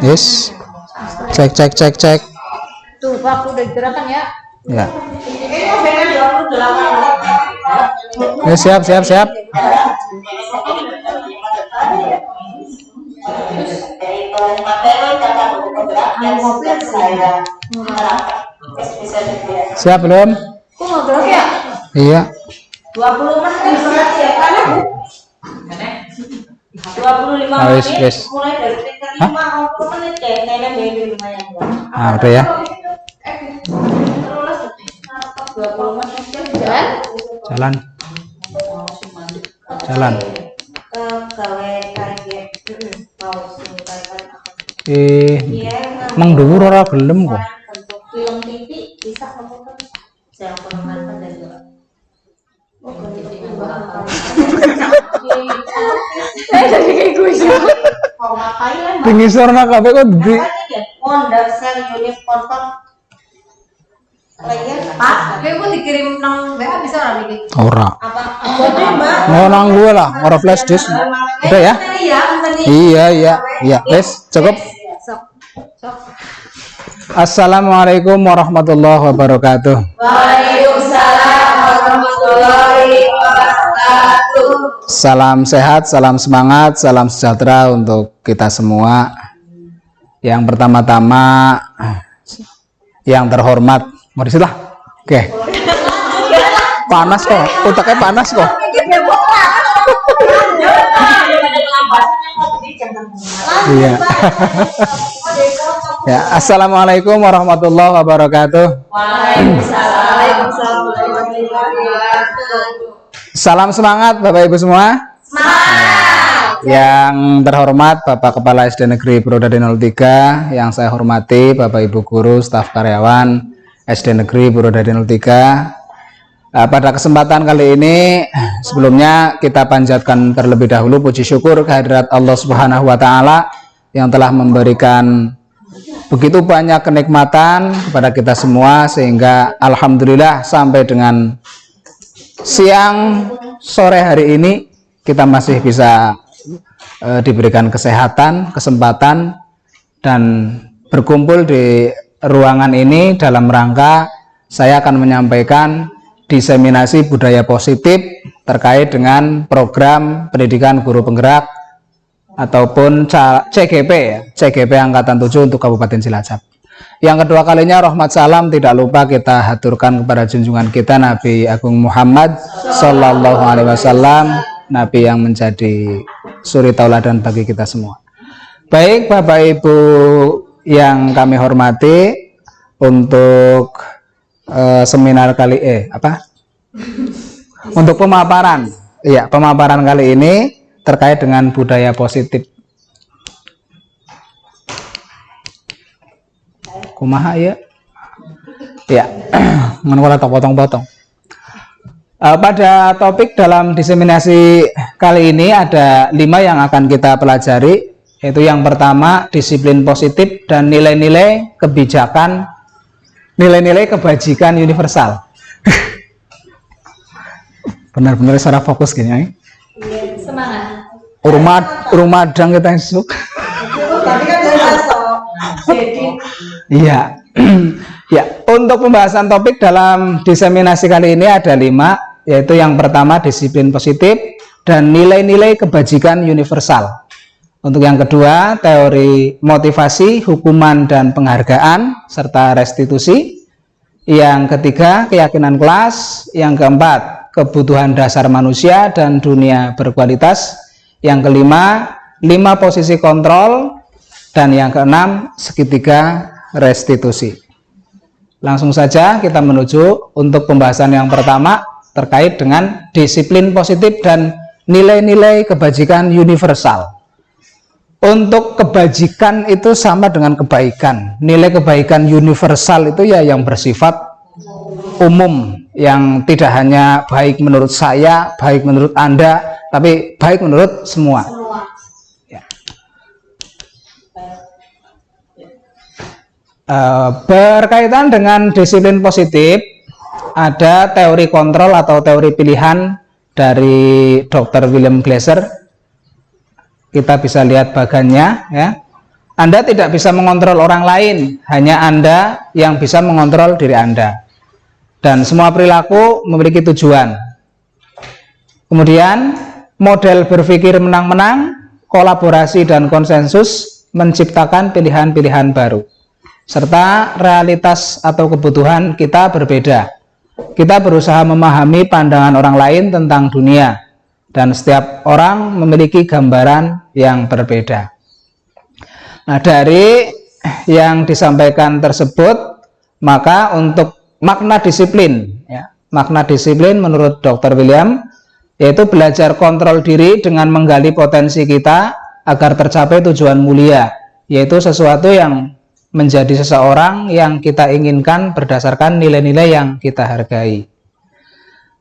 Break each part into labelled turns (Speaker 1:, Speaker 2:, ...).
Speaker 1: Yes. Cek.
Speaker 2: Tuh, Pak, udah gerakan ya.
Speaker 1: Ya. Siap. Siap belum?
Speaker 2: Kok ngobrol ya?
Speaker 1: Iya.
Speaker 2: 20 menit ya kan? 25 menit mulai dari tingkat 5 20 menit kayak nenek baby lumayan.
Speaker 1: Udah ya.
Speaker 2: 20 menit
Speaker 1: Jalan. Mang dhuwur ora gelem kok.
Speaker 2: Film TV bisa kamu kan saya pengalaman dari jadi kayak gue sih. Mau ngapain lah?
Speaker 1: Pingisor nak kabeh kok di.
Speaker 2: Dasar uniform lagi Pak, gue dikirim nang WA bisa ora iki?
Speaker 1: Ora.
Speaker 2: Apa? Mbak.
Speaker 1: Mau nang gue lah, ora flash disk. Udah ya? Iya. Wes, cukup. Assalamualaikum warahmatullahi wabarakatuh.
Speaker 2: Waalaikumsalam warahmatullahi wabarakatuh.
Speaker 1: Salam sehat, salam semangat, salam sejahtera untuk kita semua. Yang pertama-tama, yang terhormat, mau disitu lah. Oke. Panas kok, otaknya panas kok. Iya. Ya, assalamualaikum warahmatullahi wabarakatuh.
Speaker 2: Waalaikumsalam warahmatullahi wabarakatuh.
Speaker 1: Salam semangat Bapak Ibu semua.
Speaker 2: Semangat.
Speaker 1: Yang terhormat Bapak Kepala SD Negeri Purwodadi 03, yang saya hormati Bapak Ibu guru, staf karyawan SD Negeri Purwodadi 03. Pada kesempatan kali ini, sebelumnya kita panjatkan terlebih dahulu puji syukur kehadirat Allah Subhanahu wa Ta'ala yang telah memberikan begitu banyak kenikmatan kepada kita semua, sehingga alhamdulillah sampai dengan siang sore hari ini kita masih bisa diberikan kesehatan, kesempatan, dan berkumpul di ruangan ini dalam rangka saya akan menyampaikan diseminasi budaya positif terkait dengan program pendidikan guru penggerak ataupun CGP ya, CGP Angkatan 7 untuk Kabupaten Cilacap. Yang kedua kalinya rahmat salam tidak lupa kita haturkan kepada junjungan kita Nabi Agung Muhammad Sallallahu Alaihi Wasallam, Nabi yang menjadi suri tauladan bagi kita semua. Baik Bapak Ibu yang kami hormati, untuk seminar kali untuk pemaparan, pemaparan kali ini terkait dengan budaya positif. Kumaha ya? Ya, menolak atau potong-potong. Pada topik dalam diseminasi kali ini ada 5 yang akan kita pelajari, yaitu yang pertama disiplin positif dan nilai-nilai kebijakan, nilai-nilai kebajikan universal. Benar-benar secara fokus gini ya.
Speaker 2: Semangat.
Speaker 1: Rumadang kita esok. Iya. Ya, untuk pembahasan topik dalam diseminasi kali ini ada 5, yaitu yang pertama disiplin positif dan nilai-nilai kebajikan universal. Untuk yang kedua, teori motivasi, hukuman dan penghargaan serta restitusi. Yang ketiga, keyakinan kelas. Yang keempat, kebutuhan dasar manusia dan dunia berkualitas. Yang kelima, 5 posisi kontrol. Dan yang keenam, segitiga restitusi. Langsung saja kita menuju untuk pembahasan yang pertama terkait dengan disiplin positif dan nilai-nilai kebajikan universal. Untuk kebajikan itu sama dengan kebaikan. Nilai kebaikan universal itu ya yang bersifat umum, yang tidak hanya baik menurut saya, baik menurut Anda, tapi baik menurut semua. Ya. Berkaitan dengan disiplin positif, ada teori kontrol atau teori pilihan dari Dr. William Glasser. kita bisa lihat bagannya ya. Anda tidak bisa mengontrol orang lain, hanya Anda yang bisa mengontrol diri Anda. Dan semua perilaku memiliki tujuan. Kemudian model berpikir menang-menang, kolaborasi dan konsensus menciptakan pilihan-pilihan baru. Serta realitas atau kebutuhan kita berbeda. Kita berusaha memahami pandangan orang lain tentang dunia. Dan setiap orang memiliki gambaran yang berbeda. Nah, dari yang disampaikan tersebut, maka untuk makna disiplin, ya, makna disiplin menurut Dr. William, yaitu belajar kontrol diri dengan menggali potensi kita agar tercapai tujuan mulia, yaitu sesuatu yang menjadi seseorang yang kita inginkan berdasarkan nilai-nilai yang kita hargai.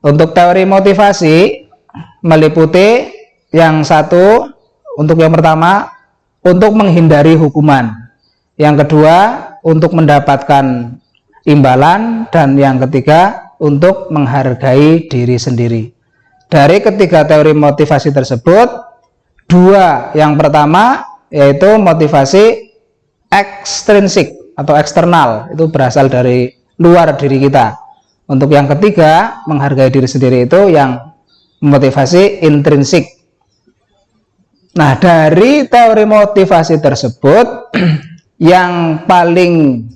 Speaker 1: Untuk teori motivasi, meliputi yang satu, untuk yang pertama, untuk menghindari hukuman, yang kedua untuk mendapatkan imbalan, dan yang ketiga untuk menghargai diri sendiri. Dari ketiga teori motivasi tersebut, dua yang pertama yaitu motivasi ekstrinsik atau eksternal, itu berasal dari luar diri kita. Untuk yang ketiga, menghargai diri sendiri, itu yang motivasi intrinsik. Nah, dari teori motivasi tersebut yang paling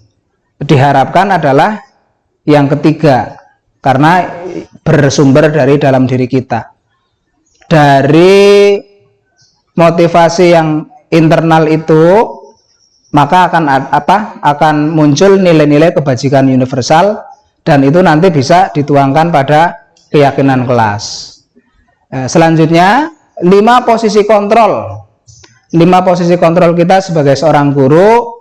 Speaker 1: diharapkan adalah yang ketiga, karena bersumber dari dalam diri kita. Dari motivasi yang internal itu, maka akan muncul nilai-nilai kebajikan universal, dan itu nanti bisa dituangkan pada keyakinan kelas. Selanjutnya, 5 posisi kontrol. 5 posisi kontrol kita sebagai seorang guru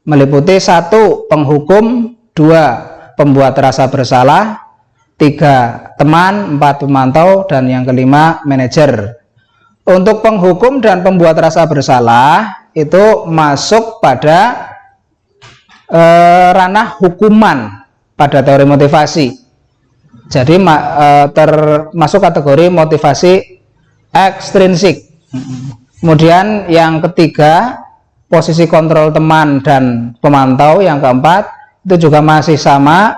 Speaker 1: meliputi 1. Penghukum, 2. Pembuat rasa bersalah, 3. Teman, 4. Pemantau, dan yang kelima manajer. Untuk penghukum dan pembuat rasa bersalah itu masuk pada ranah hukuman pada teori motivasi. Jadi termasuk kategori motivasi ekstrinsik. Kemudian yang ketiga, posisi kontrol teman dan pemantau. Yang keempat, itu juga masih sama,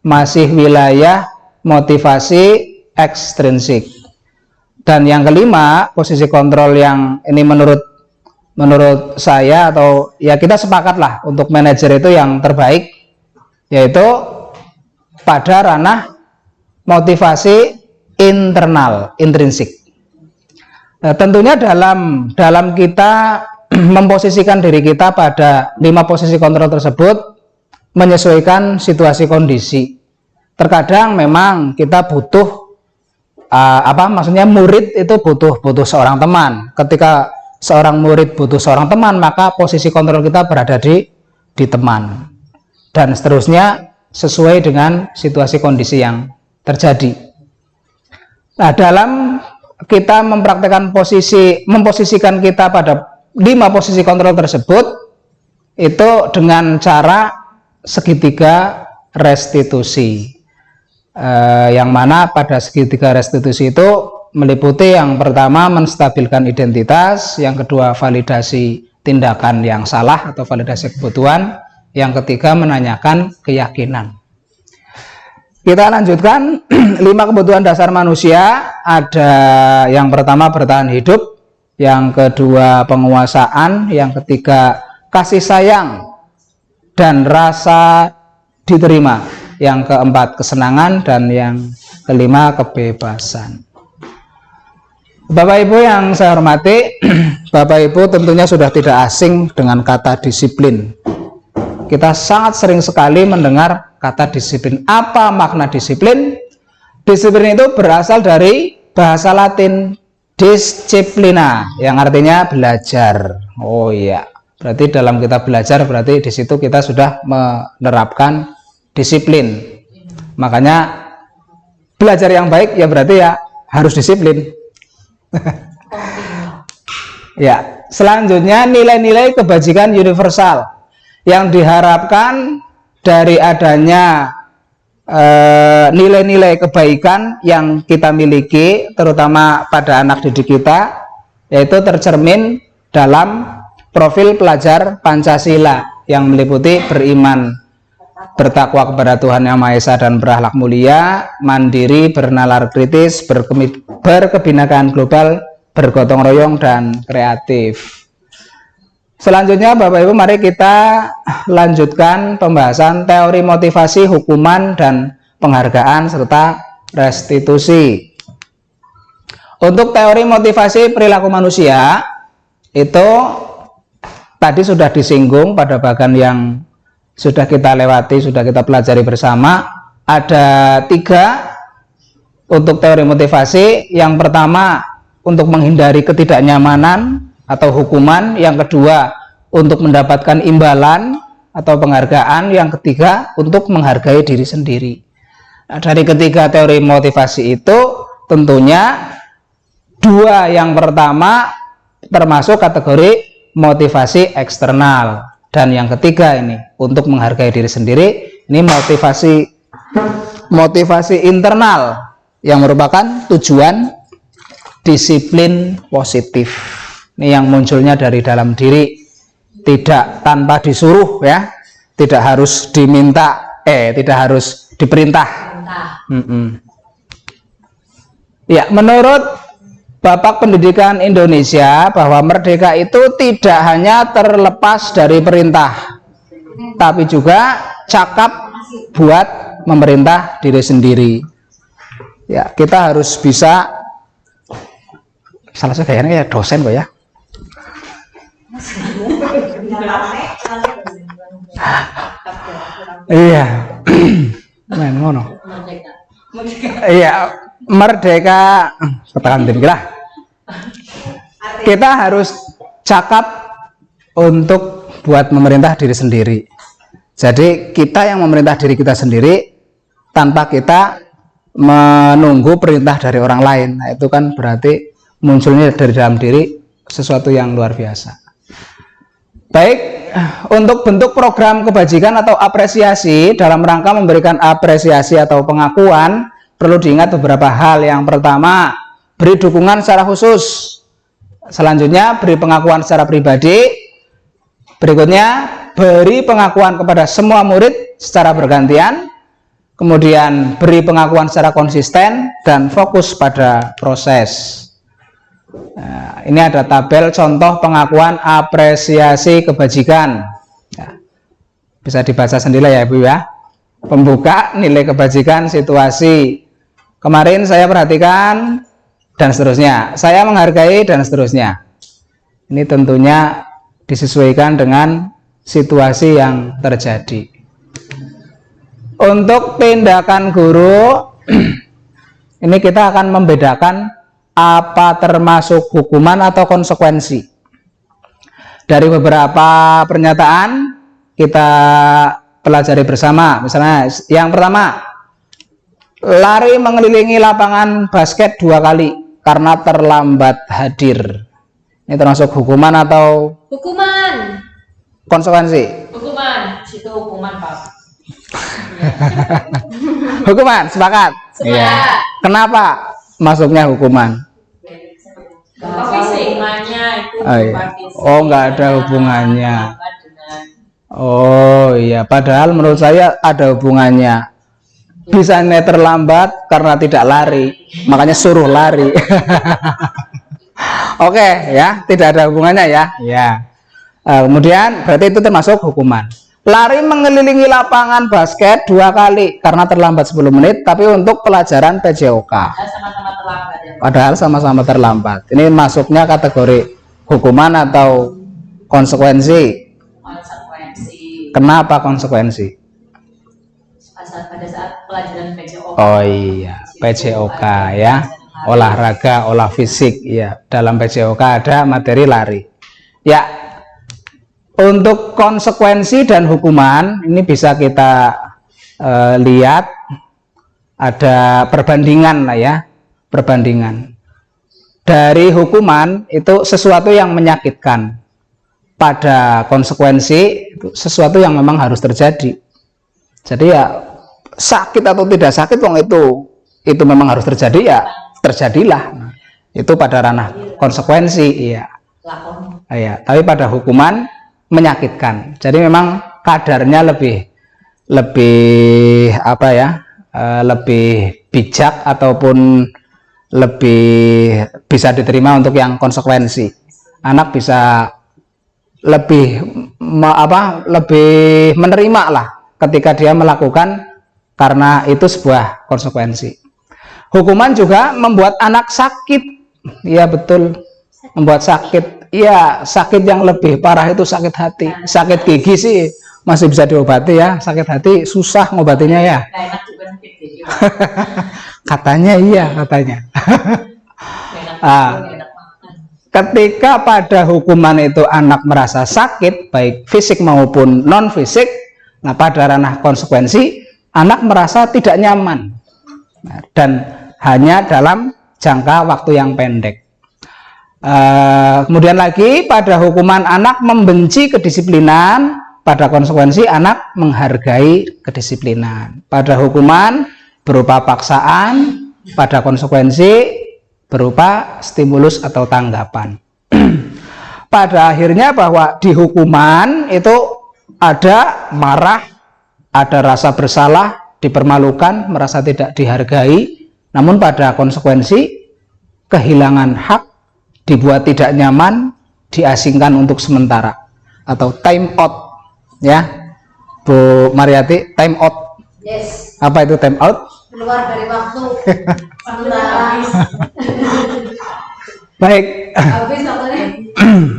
Speaker 1: masih wilayah motivasi ekstrinsik. Dan yang kelima, posisi kontrol yang ini menurut saya, atau ya kita sepakat lah untuk manajer itu yang terbaik, yaitu pada ranah motivasi internal, intrinsik. Nah, tentunya dalam kita memposisikan diri kita pada 5 posisi kontrol tersebut menyesuaikan situasi kondisi. Terkadang memang kita butuh maksudnya murid itu butuh seorang teman. Ketika seorang murid butuh seorang teman, maka posisi kontrol kita berada di teman. Dan seterusnya sesuai dengan situasi kondisi yang terjadi. Nah, dalam kita mempraktekkan memposisikan kita pada 5 posisi kontrol tersebut, itu dengan cara segitiga restitusi, yang mana pada segitiga restitusi itu meliputi yang pertama menstabilkan identitas, yang kedua validasi tindakan yang salah atau validasi kebutuhan, yang ketiga menanyakan keyakinan. Kita lanjutkan 5 kebutuhan dasar manusia. Ada yang pertama bertahan hidup, yang kedua penguasaan, yang ketiga kasih sayang dan rasa diterima, yang keempat kesenangan, dan yang kelima kebebasan. Bapak Ibu yang saya hormati, Bapak Ibu tentunya sudah tidak asing dengan kata disiplin. Kita sangat sering sekali mendengar kata disiplin. Apa makna disiplin? Disiplin itu berasal dari bahasa Latin disciplina, yang artinya belajar. Oh iya, berarti dalam kita belajar, berarti di situ kita sudah menerapkan disiplin. Makanya belajar yang baik ya berarti ya harus disiplin. Ya, selanjutnya nilai-nilai kebajikan universal yang diharapkan dari adanya nilai-nilai kebaikan yang kita miliki, terutama pada anak didik kita, yaitu tercermin dalam profil pelajar Pancasila yang meliputi beriman, bertakwa kepada Tuhan Yang Maha Esa dan berakhlak mulia, mandiri, bernalar kritis, berkebinekaan global, bergotong royong, dan kreatif. Selanjutnya Bapak Ibu, mari kita lanjutkan pembahasan teori motivasi, hukuman, dan penghargaan serta restitusi. Untuk teori motivasi perilaku manusia itu tadi sudah disinggung pada bagian yang sudah kita lewati, sudah kita pelajari bersama. Ada 3 untuk teori motivasi. Yang pertama, untuk menghindari ketidaknyamanan atau hukuman. Yang kedua, untuk mendapatkan imbalan atau penghargaan. Yang ketiga, untuk menghargai diri sendiri. Nah, dari ketiga teori motivasi itu tentunya 2 yang pertama termasuk kategori motivasi eksternal, dan yang ketiga ini untuk menghargai diri sendiri, ini motivasi internal yang merupakan tujuan disiplin positif. Ini yang munculnya dari dalam diri, tidak tanpa disuruh ya, tidak harus diminta, tidak harus diperintah. Ya, menurut Bapak Pendidikan Indonesia bahwa merdeka itu tidak hanya terlepas dari perintah, tapi juga cakap buat memerintah diri sendiri. Ya, kita harus bisa, salah satu kayaknya ya dosen kok ya. Iya, main ngono. Iya, merdeka katakan lah. Kita harus cakap untuk buat memerintah diri sendiri. Jadi kita yang memerintah diri kita sendiri tanpa kita menunggu perintah dari orang lain. Nah, itu kan berarti munculnya dari dalam diri sesuatu yang luar biasa. Baik, untuk bentuk program kebajikan atau apresiasi dalam rangka memberikan apresiasi atau pengakuan, perlu diingat beberapa hal. Yang pertama, beri dukungan secara khusus. Selanjutnya, beri pengakuan secara pribadi. Berikutnya, beri pengakuan kepada semua murid secara bergantian. Kemudian, beri pengakuan secara konsisten dan fokus pada proses. Nah, ini ada tabel contoh pengakuan apresiasi kebajikan. Ya, bisa dibaca sendiri ya Ibu ya. Pembuka, nilai kebajikan, situasi. Kemarin saya perhatikan, dan seterusnya. Saya menghargai, dan seterusnya. Ini tentunya disesuaikan dengan situasi yang terjadi. Untuk tindakan guru, ini kita akan membedakan apa termasuk hukuman atau konsekuensi. Dari beberapa pernyataan kita pelajari bersama. Misalnya yang pertama, lari mengelilingi lapangan basket 2 kali karena terlambat hadir. Ini termasuk hukuman atau
Speaker 2: Hukuman.
Speaker 1: konsekuensi?
Speaker 2: Hukuman. Situ hukuman, Pak.
Speaker 1: Hukuman, sepakat? Iya. Kenapa masuknya hukuman?
Speaker 2: Hukumannya itu
Speaker 1: nggak ada hubungannya. Oh iya, padahal menurut saya ada hubungannya. Bisa terlambat karena tidak lari, makanya suruh lari. Oke, ya, tidak ada hubungannya ya. Ya. Kemudian berarti itu termasuk hukuman. Lari mengelilingi lapangan basket 2 kali karena terlambat 10 menit, tapi untuk pelajaran PJOK.
Speaker 2: Sama-sama terlambat ya.
Speaker 1: Padahal sama-sama terlambat. Ini masuknya kategori hukuman atau konsekuensi?
Speaker 2: Konsekuensi.
Speaker 1: Kenapa konsekuensi?
Speaker 2: Pada saat pelajaran PJOK.
Speaker 1: Oh iya, PJOK ya. Olahraga, olah fisik ya. Dalam PJOK ada materi lari. Ya. Untuk konsekuensi dan hukuman ini bisa kita lihat ada perbandingan lah ya, perbandingan. Dari hukuman itu sesuatu yang menyakitkan, pada konsekuensi itu sesuatu yang memang harus terjadi. Jadi ya sakit atau tidak sakit, wong itu memang harus terjadi ya terjadilah. Itu pada ranah konsekuensi, iya.
Speaker 2: Lakon.
Speaker 1: Iya, tapi pada hukuman menyakitkan. Jadi memang kadarnya lebih apa ya? Lebih bijak ataupun lebih bisa diterima untuk yang konsekuensi. Anak bisa lebih lebih menerima lah ketika dia melakukan karena itu sebuah konsekuensi. Hukuman juga membuat anak sakit. Iya betul, membuat sakit. Iya, sakit yang lebih parah itu sakit hati. Sakit gigi sih masih bisa diobati ya, sakit hati susah ngobatinya ya.
Speaker 2: Enak juga sakit gigi.
Speaker 1: Katanya iya, katanya. Ketika pada hukuman itu anak merasa sakit, baik fisik maupun non fisik, nah pada ranah konsekuensi anak merasa tidak nyaman, dan hanya dalam jangka waktu yang pendek. Kemudian lagi pada hukuman anak membenci kedisiplinan, pada konsekuensi anak menghargai kedisiplinan. Pada hukuman berupa paksaan, pada konsekuensi berupa stimulus atau tanggapan. Pada akhirnya bahwa di hukuman itu ada marah, ada rasa bersalah, dipermalukan, merasa tidak dihargai. Namun pada konsekuensi kehilangan hak, dibuat tidak nyaman, diasingkan untuk sementara atau time out, ya Bu Mariati, time out.
Speaker 2: Yes.
Speaker 1: Apa itu time out?
Speaker 2: Keluar dari waktu. Habis.
Speaker 1: Baik.
Speaker 2: Habis waktunya.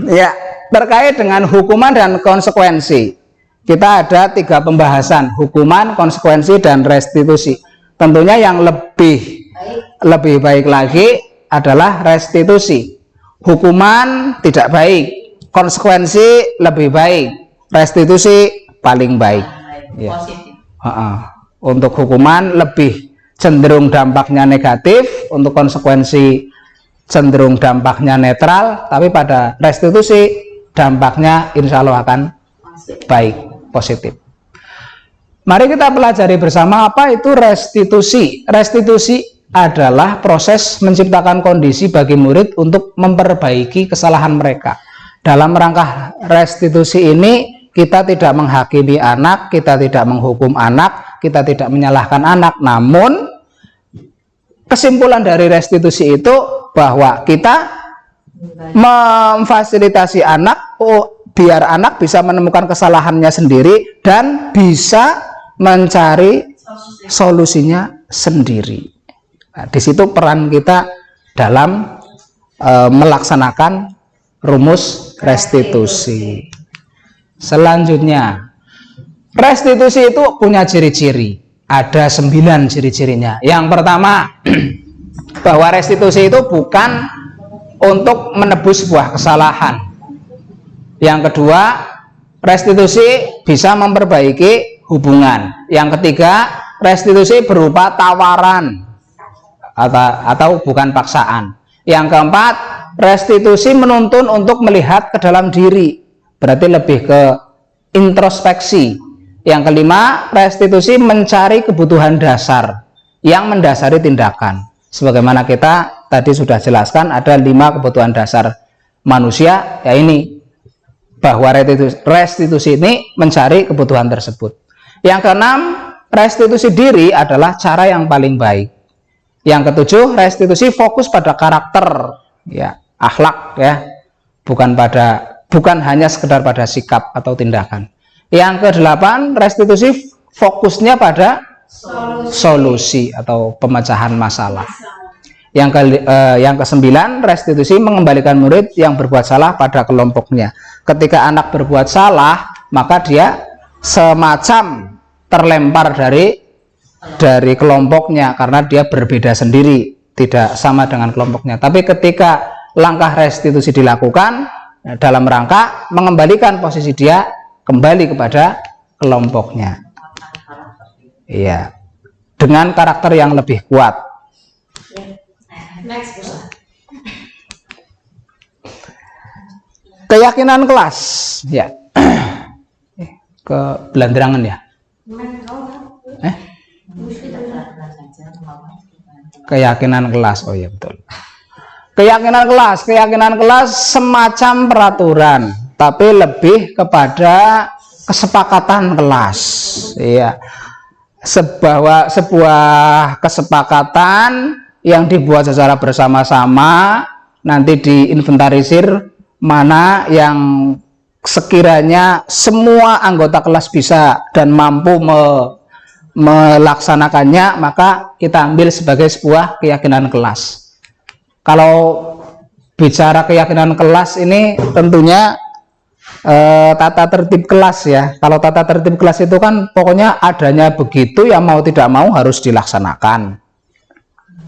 Speaker 1: Ya, terkait dengan hukuman dan konsekuensi, kita ada 3 pembahasan: hukuman, konsekuensi, dan restitusi. Tentunya yang lebih baik lagi adalah restitusi. Hukuman tidak baik, konsekuensi lebih baik, restitusi paling baik. Ya. Untuk hukuman lebih cenderung dampaknya negatif, untuk konsekuensi cenderung dampaknya netral, tapi pada restitusi dampaknya insya Allah akan baik, positif. Mari kita pelajari bersama apa itu restitusi. Restitusi adalah proses menciptakan kondisi bagi murid untuk memperbaiki kesalahan mereka. Dalam rangka restitusi ini kita tidak menghakimi anak, kita tidak menghukum anak, kita tidak menyalahkan anak. Namun kesimpulan dari restitusi itu bahwa kita memfasilitasi anak biar anak bisa menemukan kesalahannya sendiri dan bisa mencari solusinya sendiri. Nah, di situ peran kita dalam melaksanakan rumus restitusi. Selanjutnya, restitusi itu punya ciri-ciri. Ada 9 ciri-cirinya. Yang pertama, bahwa restitusi itu bukan untuk menebus sebuah kesalahan. Yang kedua, restitusi bisa memperbaiki hubungan. Yang ketiga, restitusi berupa tawaran atau bukan paksaan. Yang keempat, restitusi menuntun untuk melihat ke dalam diri, berarti lebih ke introspeksi. Yang kelima, restitusi mencari kebutuhan dasar yang mendasari tindakan. Sebagaimana kita tadi sudah jelaskan, ada 5 kebutuhan dasar manusia, ya ini, bahwa restitusi ini mencari kebutuhan tersebut. Yang keenam, restitusi diri adalah cara yang paling baik. Yang ketujuh, restitusi fokus pada karakter, ya, akhlak, ya, bukan hanya sekedar pada sikap atau tindakan. Yang kedelapan, restitusi fokusnya pada solusi atau pemecahan masalah. Yang kesembilan, restitusi mengembalikan murid yang berbuat salah pada kelompoknya. Ketika anak berbuat salah, maka dia semacam terlempar dari kelompoknya karena dia berbeda sendiri, tidak sama dengan kelompoknya. Tapi ketika langkah restitusi dilakukan dalam rangka mengembalikan posisi dia kembali kepada kelompoknya, iya, dengan karakter yang lebih kuat. Keyakinan kelas, ya, ke belanderangan ya. Keyakinan kelas, oh ya betul. Keyakinan kelas semacam peraturan, tapi lebih kepada kesepakatan kelas. Iya. Sebuah kesepakatan yang dibuat secara bersama-sama, nanti diinventarisir mana yang sekiranya semua anggota kelas bisa dan mampu melaksanakannya, maka kita ambil sebagai sebuah keyakinan kelas. Kalau bicara keyakinan kelas ini tentunya tata tertib kelas ya. Kalau tata tertib kelas itu kan pokoknya adanya begitu ya, mau tidak mau harus dilaksanakan,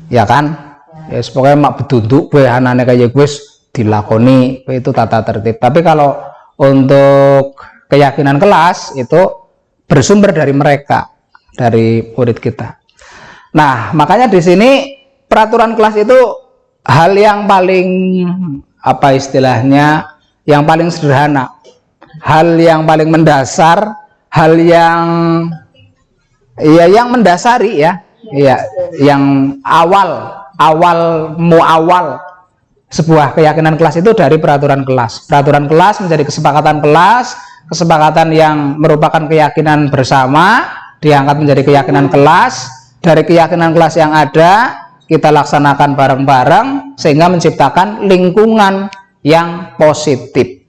Speaker 1: ya kan? Ya pokoknya mak beduduk gue anane kayak gue dilakoni, itu tata tertib. Tapi kalau untuk keyakinan kelas itu bersumber dari mereka, dari murid kita. Nah, makanya di sini peraturan kelas itu hal yang paling apa istilahnya, yang paling sederhana, hal yang paling mendasar, hal yang ya yang mendasari ya, yang awal sebuah keyakinan kelas itu dari peraturan kelas. Peraturan kelas menjadi kesepakatan kelas, kesepakatan yang merupakan keyakinan bersama diangkat menjadi keyakinan kelas. Dari keyakinan kelas yang ada kita laksanakan bareng-bareng sehingga menciptakan lingkungan yang positif.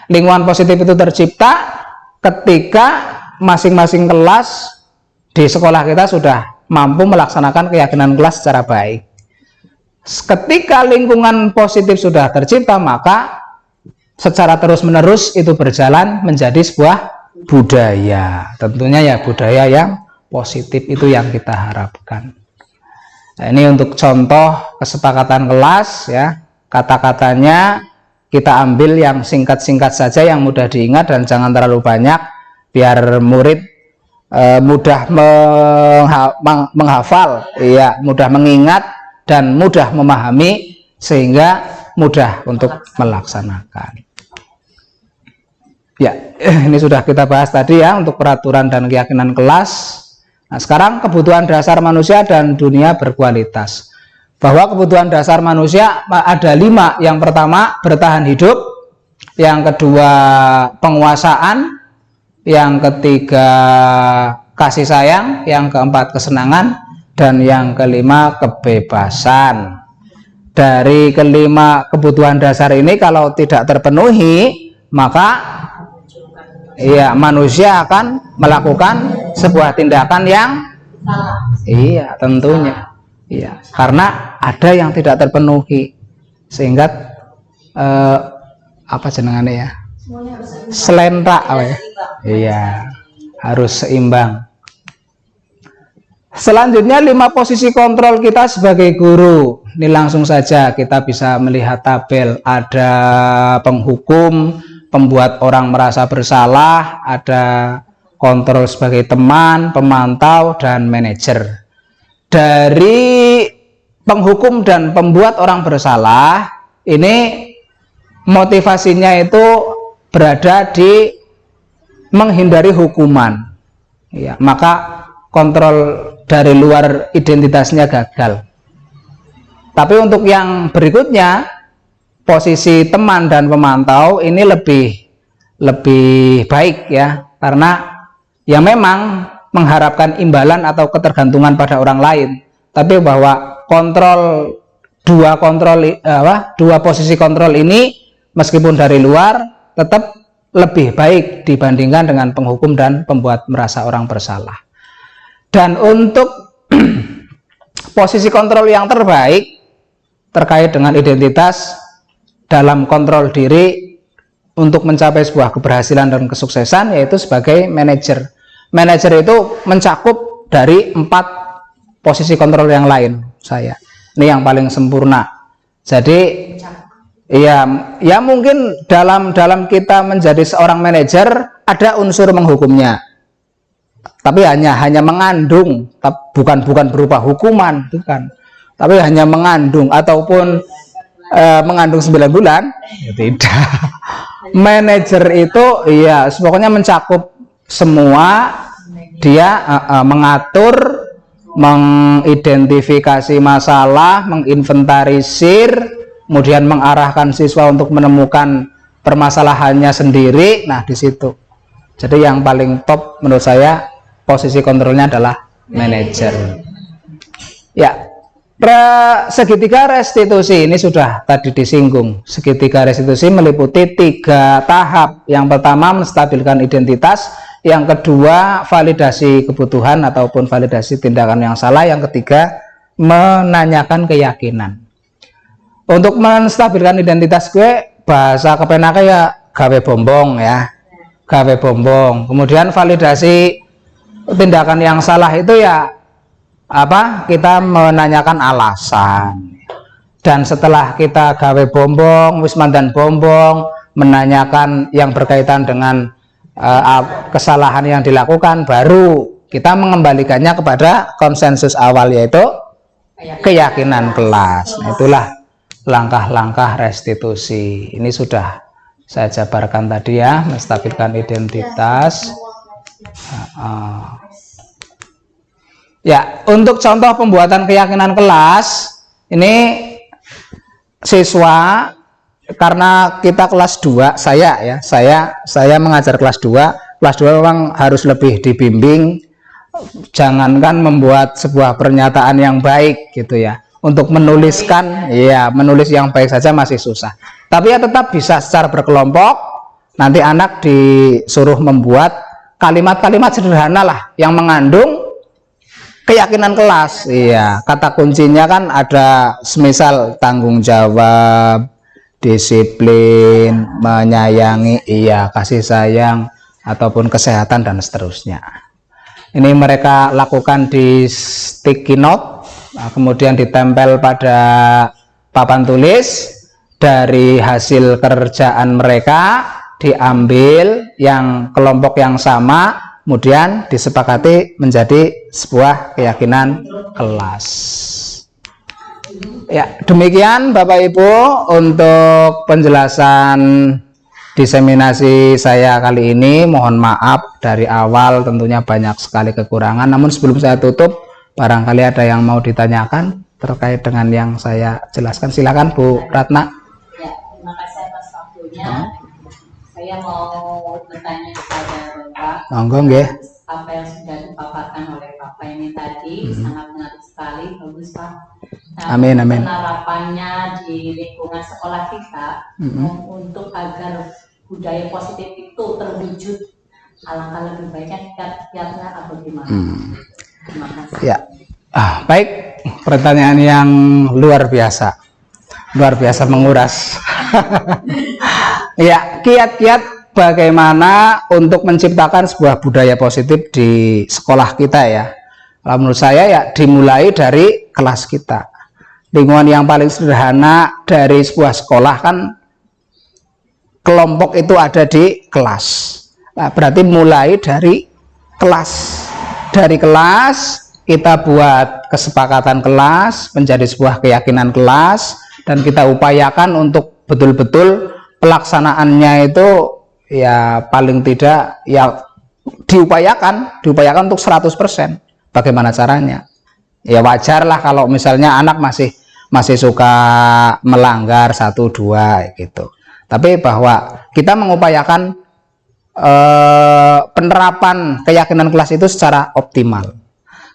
Speaker 1: Lingkungan positif itu tercipta ketika masing-masing kelas di sekolah kita sudah mampu melaksanakan keyakinan kelas secara baik. Ketika lingkungan positif sudah tercipta, maka secara terus-menerus itu berjalan menjadi sebuah budaya. Tentunya ya budaya yang positif itu yang kita harapkan. Nah, ini untuk contoh kesepakatan kelas ya. Kata-katanya kita ambil yang singkat-singkat saja, yang mudah diingat dan jangan terlalu banyak biar murid mudah menghafal, ya, mudah mengingat dan mudah memahami sehingga mudah untuk melaksanakan. Ya, ini sudah kita bahas tadi ya untuk peraturan dan keyakinan kelas. Nah, sekarang kebutuhan dasar manusia dan dunia berkualitas. Bahwa kebutuhan dasar manusia ada 5. Yang pertama bertahan hidup, yang kedua penguasaan, yang ketiga kasih sayang, yang keempat kesenangan, dan yang kelima kebebasan. Dari kelima kebutuhan dasar ini kalau tidak terpenuhi, maka ya manusia akan melakukan sebuah tindakan yang salah. Iya, tentunya. Iya, karena ada yang tidak terpenuhi sehingga apa jenengannya ya? Selentak apa ya? Iya, harus seimbang. Selanjutnya 5 posisi kontrol kita sebagai guru. Ini langsung saja kita bisa melihat tabel. Ada penghukum, pembuat orang merasa bersalah, ada kontrol sebagai teman, pemantau, dan manajer. Dari penghukum dan pembuat orang bersalah ini motivasinya itu berada di menghindari hukuman ya, maka kontrol dari luar identitasnya gagal. Tapi untuk yang berikutnya, posisi teman dan pemantau ini lebih baik ya, karena ya memang mengharapkan imbalan atau ketergantungan pada orang lain, tapi bahwa dua posisi kontrol ini meskipun dari luar tetap lebih baik dibandingkan dengan penghukum dan pembuat merasa orang bersalah. Dan untuk posisi kontrol yang terbaik terkait dengan identitas dalam kontrol diri untuk mencapai sebuah keberhasilan dan kesuksesan, yaitu sebagai manajer. Manajer itu mencakup dari 4 posisi kontrol yang lain. Ini yang paling sempurna. Jadi ya mungkin dalam kita menjadi seorang manajer ada unsur menghukumnya, tapi hanya mengandung, bukan berupa hukuman, bukan, tapi hanya mengandung ataupun mengandung 9 bulan, ya tidak. Manajer itu ya pokoknya mencakup semua, dia mengatur, mengidentifikasi masalah, menginventarisir, kemudian mengarahkan siswa untuk menemukan permasalahannya sendiri. Nah, di situ. Jadi yang paling top menurut saya posisi kontrolnya adalah manajer. Ya, segitiga restitusi ini sudah tadi disinggung. Segitiga restitusi meliputi 3 tahap. Yang pertama menstabilkan identitas, yang kedua validasi kebutuhan ataupun validasi tindakan yang salah, yang ketiga menanyakan keyakinan. Untuk menstabilkan identitas gue, bahasa kepenake ya gawe bombong ya, gawe bombong. Kemudian validasi tindakan yang salah itu ya apa, kita menanyakan alasan. Dan setelah kita gawe bombong, wisman dan bombong, menanyakan yang berkaitan dengan kesalahan yang dilakukan, baru kita mengembalikannya kepada konsensus awal, yaitu keyakinan kelas. Nah, itulah langkah-langkah restitusi. Ini sudah saya jabarkan tadi ya, menstabilkan identitas. Ya, untuk contoh pembuatan keyakinan kelas, ini siswa, karena kita kelas 2, saya mengajar kelas 2. Kelas 2 memang harus lebih dibimbing. Jangankan membuat sebuah pernyataan yang baik gitu ya, untuk menuliskan, ya menulis yang baik saja masih susah. Tapi ya tetap bisa secara berkelompok. Nanti anak disuruh membuat kalimat-kalimat sederhana lah yang mengandung keyakinan kelas. Iya, kata kuncinya kan ada semisal tanggung jawab, disiplin, menyayangi, iya, kasih sayang, ataupun kesehatan dan seterusnya. Ini mereka lakukan di sticky note, kemudian ditempel pada papan tulis. Dari hasil kerjaan mereka diambil yang kelompok yang sama, kemudian disepakati menjadi sebuah keyakinan kelas. Ya, demikian Bapak Ibu untuk penjelasan diseminasi saya kali ini. Mohon maaf dari awal tentunya banyak sekali kekurangan, namun sebelum saya tutup, barangkali ada yang mau ditanyakan terkait dengan yang saya jelaskan. Silakan Bu Ratna.
Speaker 3: Ya, terima kasih atas waktunya. Saya mau bertanya kepada Bapak.
Speaker 1: Monggo nggih.
Speaker 3: Apa yang sudah dipaparkan oleh Bapak ini tadi sangat menarik sekali, bagus Pak. Nah,
Speaker 1: Amin, amin.
Speaker 3: penerapannya di lingkungan sekolah kita untuk agar budaya positif itu terwujud, alangkah lebih baiknya kiat-kiatnya atau gimana? Terima kasih.
Speaker 1: Ya, baik, pertanyaan yang luar biasa menguras. Ya, kiat-kiat bagaimana untuk menciptakan sebuah budaya positif di sekolah kita ya. Kalau menurut saya ya dimulai dari kelas kita. Lingkungan yang paling sederhana dari sebuah sekolah kan kelompok itu ada di kelas. Nah, berarti mulai dari kelas. Dari kelas kita buat kesepakatan kelas menjadi sebuah keyakinan kelas, dan kita upayakan untuk betul-betul pelaksanaannya itu ya paling tidak ya diupayakan untuk 100%. Bagaimana caranya? Ya wajar lah kalau misalnya anak masih suka melanggar 1-2 gitu. Tapi bahwa kita mengupayakan penerapan keyakinan kelas itu secara optimal.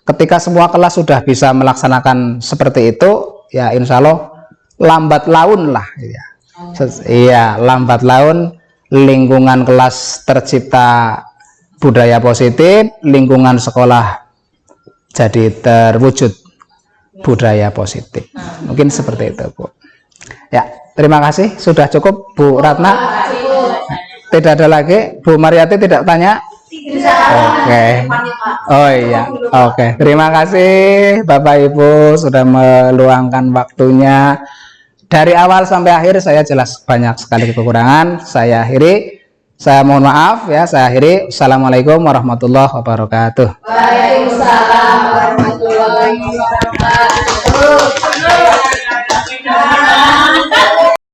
Speaker 1: Ketika semua kelas sudah bisa melaksanakan seperti itu, ya insya Allah lambat laun lah ya. Iya, lambat laun lingkungan kelas tercipta budaya positif, lingkungan sekolah jadi terwujud budaya positif. Mungkin seperti itu, Bu. Ya, terima kasih. Sudah cukup, Bu Ratna. Tidak ada lagi. Bu Mariati tidak tanya? Oke. Oh iya. Oke. Terima kasih Bapak Ibu sudah meluangkan waktunya. Dari awal sampai akhir saya jelas banyak sekali kekurangan. Saya akhiri. Saya mohon maaf ya. Saya akhiri. Assalamualaikum warahmatullahi wabarakatuh.
Speaker 2: Waalaikumsalam warahmatullahi wabarakatuh.